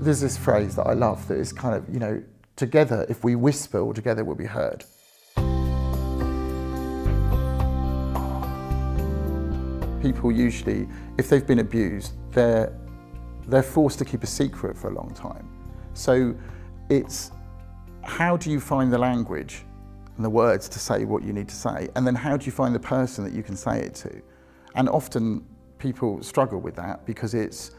There's this phrase that I love that is kind of, you know, together, if we whisper, all together we'll be heard. People usually, if they've been abused, they're forced to keep a secret for a long time. So it's, how do you find the language and the words to say what you need to say? And then how do you find the person that you can say it to? And often people struggle with that because it's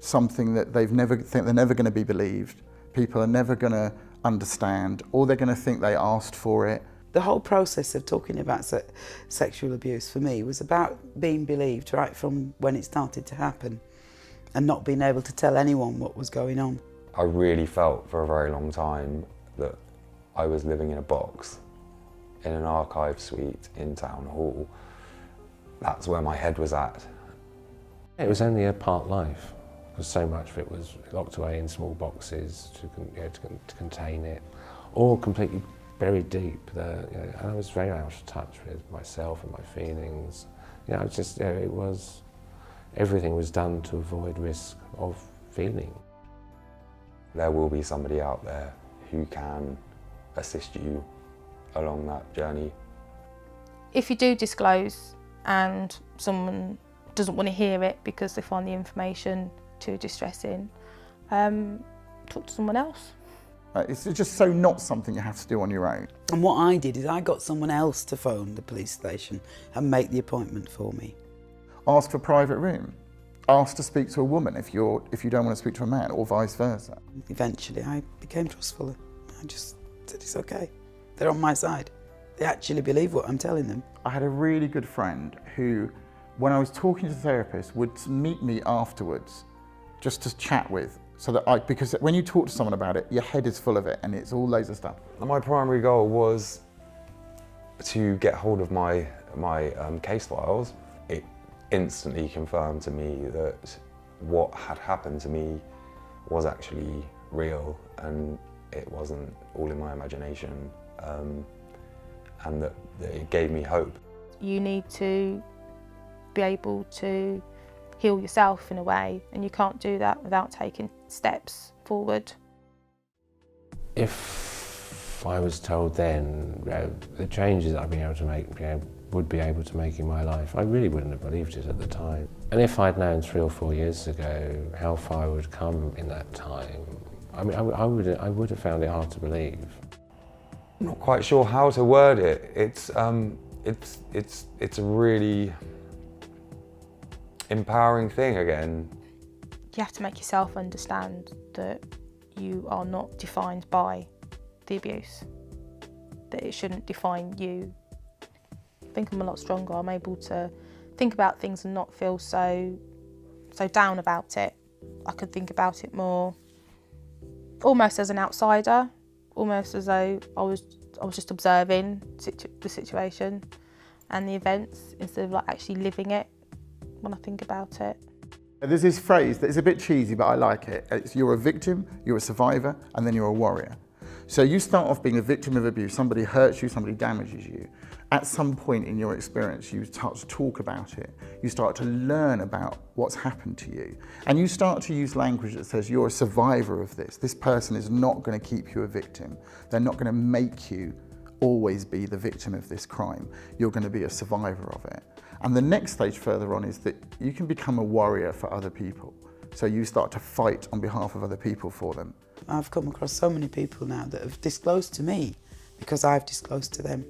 something that they've never think they're never going to be believed. People are never going to understand, or they're going to think they asked for it. The whole process of talking about sexual abuse for me was about being believed right from when it started to happen and not being able to tell anyone what was going on. I really felt for a very long time that I was living in a box, in an archive suite in Town Hall. That's where my head was at. It was only a part life, because so much of it was locked away in small boxes to contain it, or completely buried deep. And I was very out of touch with myself and my feelings. You know, it was, everything was done to avoid risk of feeling. There will be somebody out there who can assist you along that journey. If you do disclose and someone doesn't want to hear it because they find the information too distressing, talk to someone else. It's just so not something you have to do on your own. And what I did is I got someone else to phone the police station and make the appointment for me. Ask for a private room. Ask to speak to a woman if you don't want to speak to a man, or vice versa. Eventually I became trustful. I just said, it's okay. They're on my side. They actually believe what I'm telling them. I had a really good friend who, when I was talking to the therapist, would meet me afterwards just to chat with. So that because when you talk to someone about it, your head is full of it and it's all loads of stuff. My primary goal was to get hold of my case files. It instantly confirmed to me that what had happened to me was actually real and it wasn't all in my imagination, and that it gave me hope. You need to be able to heal yourself in a way, and you can't do that without taking steps forward. If I was told then the changes I'd be able to make, would be able to make in my life, I really wouldn't have believed it at the time. And if I'd known 3 or 4 years ago how far I would come in that time, I mean, I would have found it hard to believe. I'm not quite sure how to word it. It's a really empowering thing again. You have to make yourself understand that you are not defined by the abuse, that it shouldn't define you. I think I'm a lot stronger. I'm able to think about things and not feel so down about it. I could think about it more almost as an outsider, almost as though I was just observing the situation and the events instead of like actually living it when I think about it. There's this phrase that is a bit cheesy, but I like it. It's you're a victim, you're a survivor, and then you're a warrior. So you start off being a victim of abuse, somebody hurts you, somebody damages you. At some point in your experience, you start to talk about it. You start to learn about what's happened to you. And you start to use language that says you're a survivor of this. This person is not going to keep you a victim. They're not going to make you always be the victim of this crime. You're going to be a survivor of it. And the next stage further on is that you can become a warrior for other people. So you start to fight on behalf of other people for them. I've come across so many people now that have disclosed to me because I've disclosed to them.